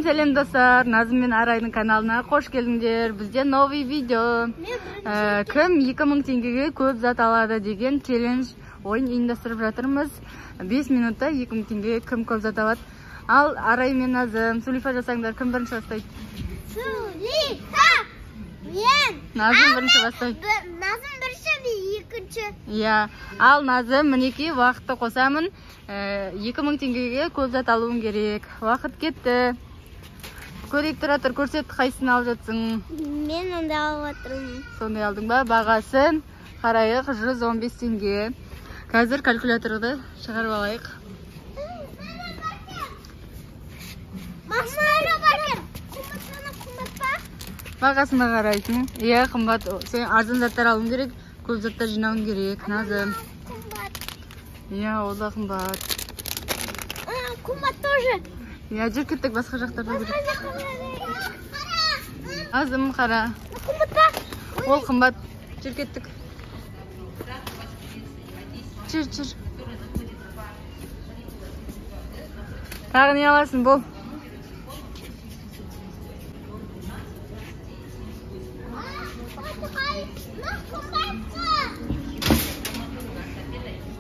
Selam dostlar, Nazım мен Арайдың kanalına hoş geldіңдер. Бізде новый видео. Кім 2000 теңгеге көп зат алады деген челлендж ойын ұйымдастырып жатырмыз. 5 минутта 2000 теңгеге кім көп зат алады? Ал Арай мен Назым, Сулифа жасаңдар, кім бірінші бастайды? Сулифа! Мен! Назым бірінші бастайды. Назым бірінші, мен екінші. Иә, ал Назым мінекей уақытты қосамын. 2000 теңгеге көп зат алуың керек. Уақыт кетті. Көрек тұра тұр, көрсет, қайсысын алып жатсың? Мен онда алып жатырмын. Сондай алдың ба? Бағасын қарайық 115 теңге. Қазір калькуляторды шығарып алайық. Машинаны барыр. Қымбат па? Бағасына қарайсың. Иә, қымбат. Сен арзан заттар алуың керек, көп заттар жинауың керек. Назым. Қымбат. Иә, ол да қымбат. Қымбат тоже. Иә, жүр кеттік басқа жақтарда керек. Назым, қара. Қымбат па? Ол қымбат. Жүр кеттік. Жүр. Тағы не аласың, бол?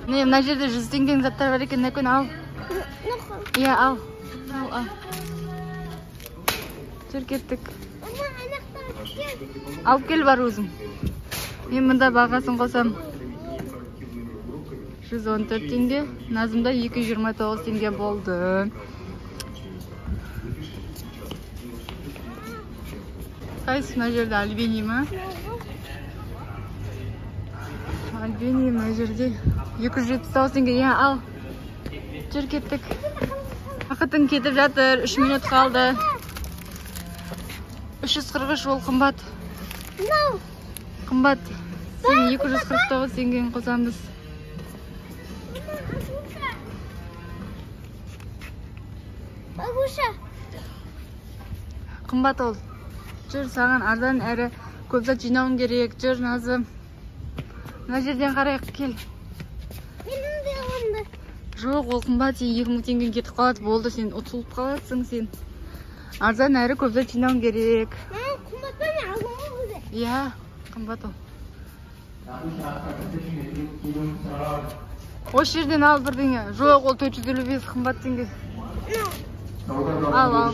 Не, мына жерде 100 теңгенің заттар бар екен, нәкөн ал. Иә, ал. Жүр кеттік. Алып кел бар өзің. Мен мұнда бағасын қосам. 114 теңге. Назымда 229 теңге болды. Қайсы мына жерде альбини ма? Альбини мына жерде 279 теңге. Иә, ал. Жүр кеттік. Уақытың кетіп жатыр. 3 минут қалды. 343 ол қымбат. Қымбат. Сен 249 теңгені қосамыз. Багуша. Қымбат ол. Жүр, саған арзан әрі көп зат жинауың керек. Жүр, Назым. Мына жерден қарайық, кел. Менің де онда. Жоқ, ол қымбат, сен 2000 теңген кетіп қалады. Болды, сен ұтылып қаласың сен. Арзан әрі көп зат жинауың керек. Қымбат па, мен алдым ғой. Иә, қымбат ол. Осы жерден ал бірдеңе. Жоқ, ол 455 қымбат теңге. Ал.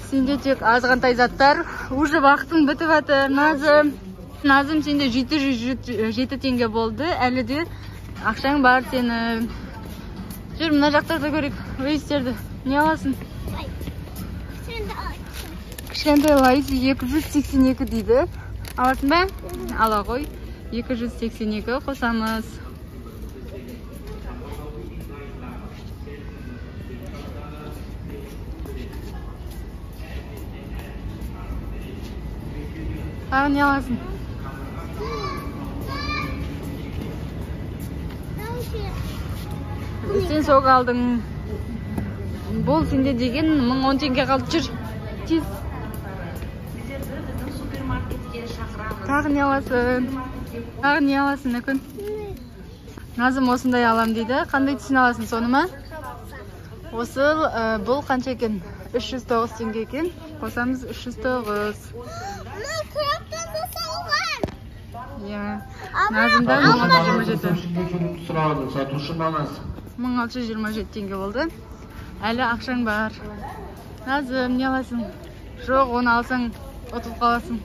Сенде тек азғантай заттар. Уже вақытың бітіп жатыр, Назым. Назым, сенде 707 теңге болды. Әлі де ақшаң бар сені. Жүр, мына жақтарда көрек. Өйістерді. Не аласың? Кішкентай лайс 282 дейді. Аласың ба? Ала ғой. 282 қосамыз. Тағы не аласың? Сен соқ алдың. Бол сенде деген 1010 теңге қалды. Жүр. Тез. Тағы не аласың? Нәкін? Назым осындай алам дейді. Қандай түсін аласың, соны ма? Осы бұл қанша екен? 309 теңге екен. Қосамыз 309. Назымда 1627 теңге болды. Әлі ақшаң бар. Назым, не аласың? Жоқ, оны алсаң, ұтылып қаласың.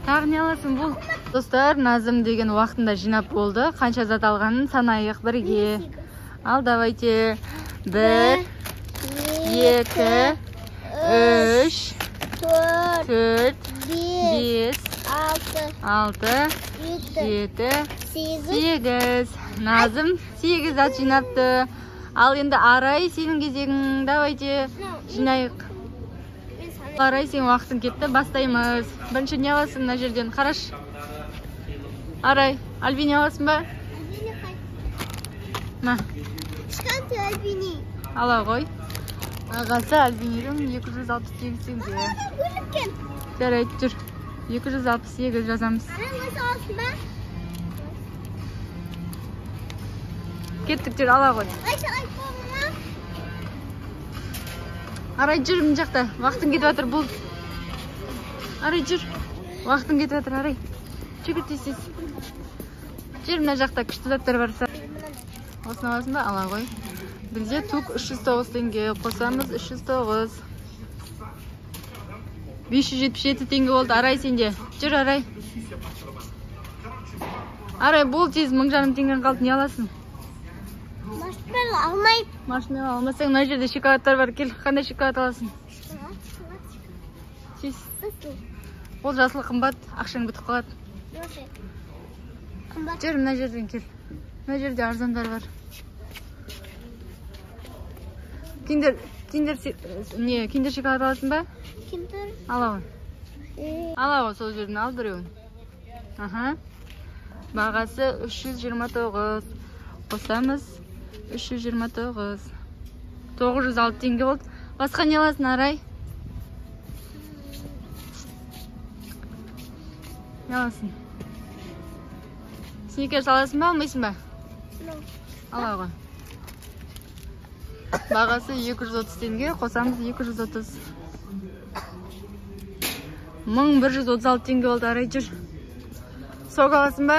Тағы не аласың бұл? Достар, Назым деген уақытында жинап болды. Қанша зат алғанын санайық бірге. Ал, давайте. 1, 2, 3, 4, 5, 6, 7, 8. Назым 8 зат жинапты. Ал енді Арай, сенің кезегің. Давайте жинайық. Арай, сен уақытың кетті. Бастаймыз. Бірінші не аласың мына жерден? Қараш. Арай, альбини аласың ба? Альбини қай? Ма? Кішкентай альбини. Ала ғой. Ағасы альбинирім 268 теңге. Жарайды, жүр. 268 жазамыз. Кеттік, жүр, ала қой. Арай, жүр, мына жақта. Уақытың кетіп жатыр, бұл. Арай, жүр. Уақытың кетіп жатыр, Арай. Жүгір тез-тез. Жүр, мына жақта күшті заттар бар. Осыны аласың ба? Ала қой. Бізде тук 309 теңге. Қосамыз 309. 577 теңге болды. Арай, сенде. Жүр, Арай. Арай, бұл тез 1000 жарым теңген қалды. Не аласың? Маршмеллоу алмайым. Маршмеллоу алмасаң, мына жерде шоколадтар бар. Кел, қандай шоколад аласың? Тез. Ол жасыл қымбат, ақшаң бітіп қалады. Жүр, мына жерден кел. Мына жерде арзандар бар. Киндер шоколад аласың ба? Киндер. Ала ғой. Ала ғой, сол жерден ал біреуін. Аха. Бағасы 329. Қосамыз 329. 906 теңге болды. Басқа не аласың, Арай? Не аласың? Сникерс аласың ба, алмайсың ба? Ала ғой. Бағасы 230 теңге, қосамыз 230. 1136 теңге болды, Арай, жүр. Сок аласың ба?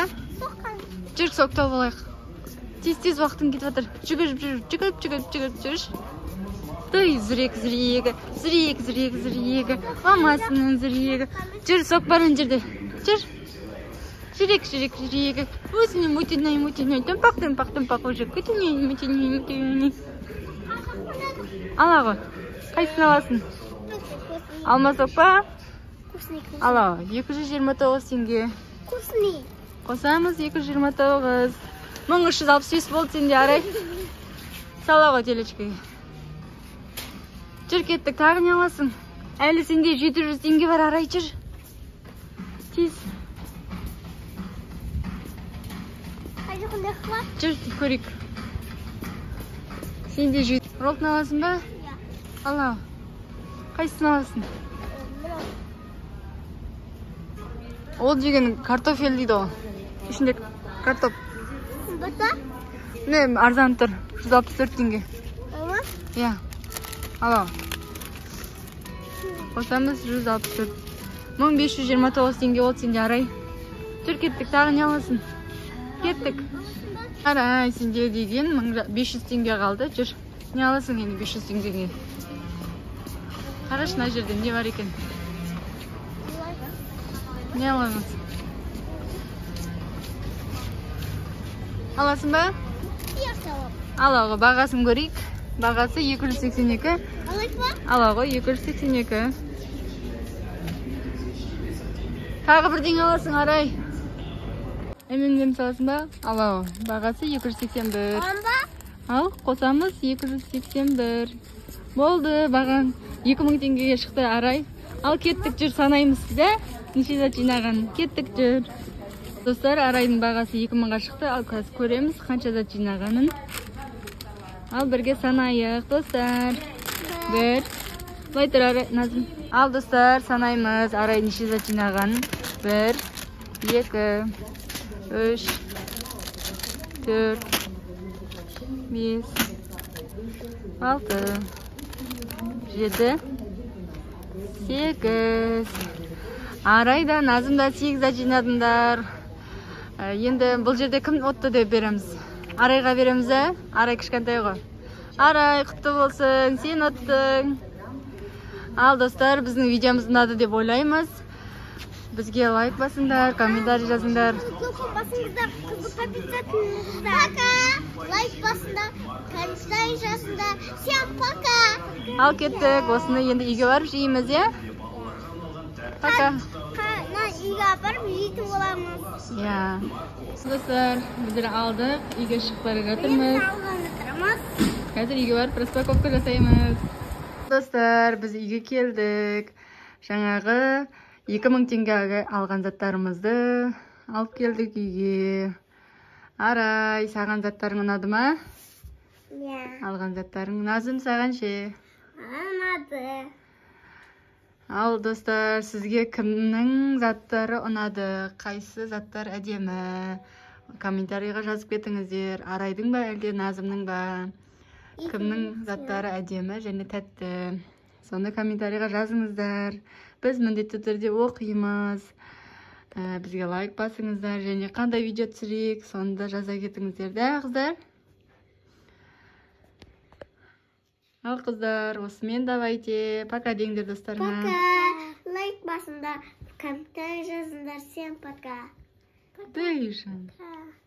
Жүр, сок тауып алайық. Тез-тез уақытың кетіп жатыр. Жүгіріп. Той, зүрек. Мамасының зүрегі. Жүр, сок бар өн жерде. Жүр. Жүрек. Өзіне мүтінай. Тымпақ уже. Күтіней. Ала ғой. Қайсын аласың? Алма сок па? Ала ғой. 229 теңге. Қосамыз 229. 1365 болды сенде, Арай. Сала ғой телечкеге. Жүр, кеттік, тағы не аласың? Әлі сенде 700 теңге бар, Арай, жүр. Тез. Жүр, көрейік. Сенде 700. Ролтын аласың ба? Ала. Қайсысын аласың? Ол деген картофель дейді ол. Ішінде картоп. Не, арзан тұр. 164 теңге. Иә. Ала. Қосамыз 164. 1529 теңге болды сенде, Арай. Жүр, кеттік, тағы не аласың? Кеттік. Арай, сенде деген 500 теңге қалды. Жүр. Не аласың енді 500 теңгеге? Қараш, мына жерде не бар екен? Не аламыз? Аласың ба? Ала ғой, бағасын көрейік. Бағасы 282. Ала ғой, 282. Тағы бірден аласың, Арай. Әмемден саласың ба? Ала ғой, бағасы 281. Ал, қосамыз 281. Болды, баған 2000 теңгеге шықты, Арай. Ал, кеттік, жүр, санаймыз сізде. Неше зат жинаған? Кеттік, жүр. Достар, Арайдың бағасы 2000-ға шықты. Ал, қазір көреміз қанша зат жинағанын. Ал, бірге санайық, достар. Бір. Былай тұр, Арай, Назым. Ал, достар, санаймыз. Арай неше зат жинағанын. 1, 2, 3, 4, 5, 6, 7, 8. Арайда, Назымда 8 зат жинадыңдар. Енді бұл жерде кім отты деп береміз? Арайға береміз, ә? Арай кішкентай ғой. Арай, құтты болсын, сен оттың. Ал, достар, біздің видеомыз ұнады деп ойлаймыз. Бізге лайк басыңдар, комментарий жазыңдар. Лайк басыңдар, комментарий жазыңдар. Всем пока. Ал, кеттік. Осыны енді үйге барып жейміз, е? Пока. Үйге барып жейтін боламыз. Я. Достар, біздер алдық. Үйге шығып бара жатырмыз. Қазір үйге барып распаковка жасаймыз. Достар, біз үйге келдік. Жаңағы 2000 теңгеге алған заттарымызды алып келдік үйге. Арай, саған заттарың ұнады ма? Алған заттарың. Назым, саған ше? Ұнады. Ал, достар, сізге кімнің заттары ұнады? Қайсы заттар әдемі? комментарийға жазып кетіңіздер. Арайдың ба, әлде Назымның ба? Кімнің заттары әдемі және тәтті? Соны комментарийға жазыңыздар. Біз міндетті түрде оқимыз. Бізге лайк басыңыздар және қандай видео түсірейік, соны да жаза кетіңіздер. Да, қыздар? Ал қыздар, осымен давайте. Пока деңдер достарыма. Пока. Лайк басында, комментарий жазыңдар. Всем пока. Дэйшн. Пока.